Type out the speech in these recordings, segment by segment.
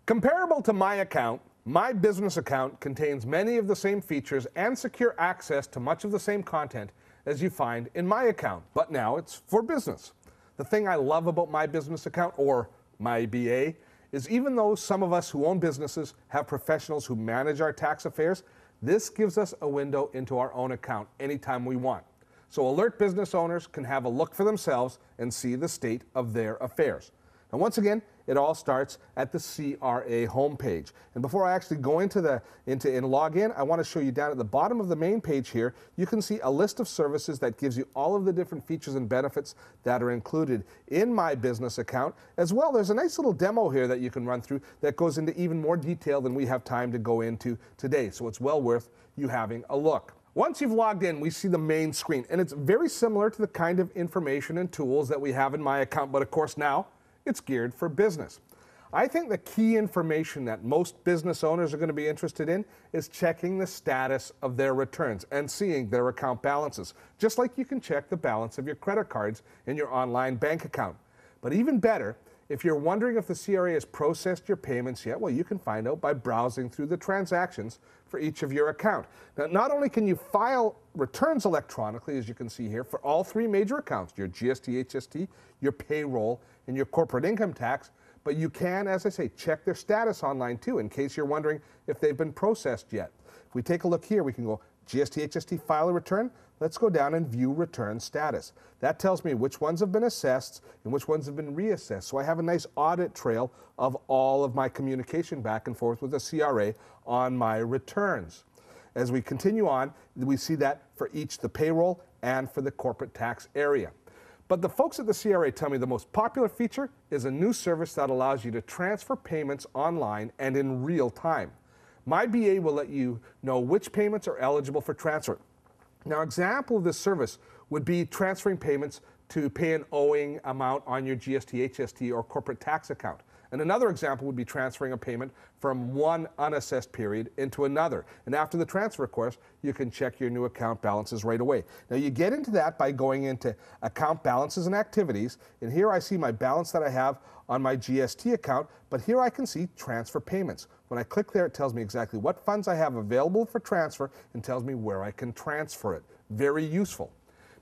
Comparable to my account, my business account contains many of the same features and secure access to much of the same content as you find in my account, but now it's for business. The thing I love about my business account, or my BA, is even though some of us who own businesses have professionals who manage our tax affairs, this gives us a window into our own account anytime we want. So alert business owners can have a look for themselves and see the state of their affairs. And once again, it all starts at the CRA homepage. And before I actually go into and log in, I want to show you down at the bottom of the main page here, you can see a list of services that gives you all of the different features and benefits that are included in my business account. As well, there's a nice little demo here that you can run through that goes into even more detail than we have time to go into today. So it's well worth you having a look. Once you've logged in, we see the main screen, and it's very similar to the kind of information and tools that we have in my account, but of course now, it's geared for business. I think the key information that most business owners are going to be interested in is checking the status of their returns and seeing their account balances, just like you can check the balance of your credit cards in your online bank account. But even better, if you're wondering if the CRA has processed your payments yet, well, you can find out by browsing through the transactions for each of your account. Now, not only can you file returns electronically, as you can see here, for all three major accounts, your GST, HST, your payroll, and your corporate income tax, but you can, as I say, check their status online too, in case you're wondering if they've been processed yet. If we take a look here, we can go GST, HST, file a return. Let's go down and view return status. That tells me which ones have been assessed and which ones have been reassessed. So I have a nice audit trail of all of my communication back and forth with the CRA on my returns. As we continue on, we see that for each the payroll and for the corporate tax area. But the folks at the CRA tell me the most popular feature is a new service that allows you to transfer payments online and in real time. My BA will let you know which payments are eligible for transfer. Now, an example of this service would be transferring payments to pay an owing amount on your GST, HST, or corporate tax account. And another example would be transferring a payment from one unassessed period into another. And after the transfer, of course, you can check your new account balances right away. Now, you get into that by going into account balances and activities. And here I see my balance that I have on my GST account, but here I can see transfer payments. When I click there, it tells me exactly what funds I have available for transfer and tells me where I can transfer it. Very useful.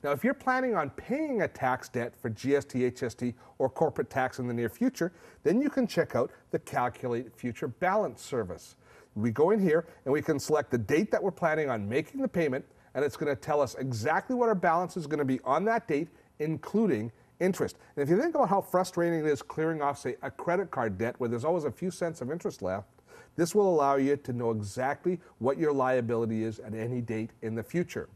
Now, if you're planning on paying a tax debt for GST, HST, or corporate tax in the near future, then you can check out the Calculate Future Balance service. We go in here and we can select the date that we're planning on making the payment, and it's going to tell us exactly what our balance is going to be on that date, including interest. And if you think about how frustrating it is clearing off, say, a credit card debt where there's always a few cents of interest left, this will allow you to know exactly what your liability is at any date in the future.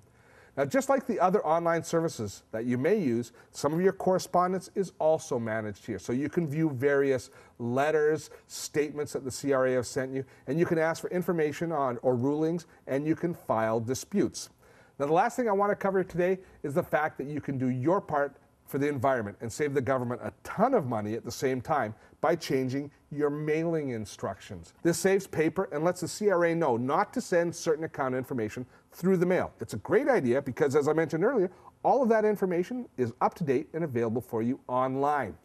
Now, just like the other online services that you may use, some of your correspondence is also managed here. So you can view various letters, statements that the CRA have sent you, and you can ask for information on or rulings, and you can file disputes. Now, the last thing I want to cover today is the fact that you can do your part for the environment and save the government a ton of money at the same time by changing your mailing instructions. This saves paper and lets the CRA know not to send certain account information through the mail. It's a great idea because, as I mentioned earlier, all of that information is up to date and available for you online.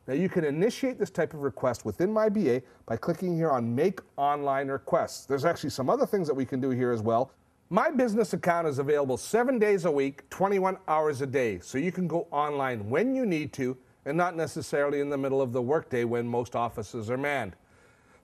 Now, you can initiate this type of request within my BA by clicking here on Make Online Requests. There's actually some other things that we can do here as well. My business account is available 7 days a week, 21 hours a day, so you can go online when you need to and not necessarily in the middle of the workday when most offices are manned.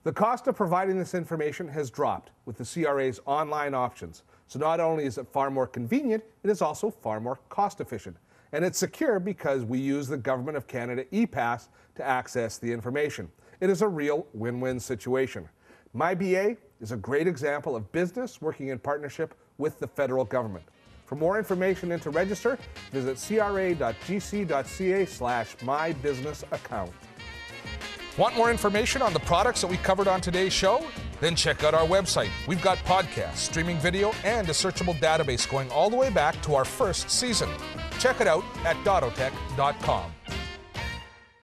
The cost of providing this information has dropped with the CRA's online options. So not only is it far more convenient, it is also far more cost efficient. And it's secure because we use the Government of Canada ePass to access the information. It is a real win-win situation. My BA is a great example of business working in partnership with the federal government. For more information and to register, visit cra.gc.ca/mybusinessaccount. Want more information on the products that we covered on today's show? Then check out our website. We've got podcasts, streaming video, and a searchable database going all the way back to our first season. Check it out at dottotech.com.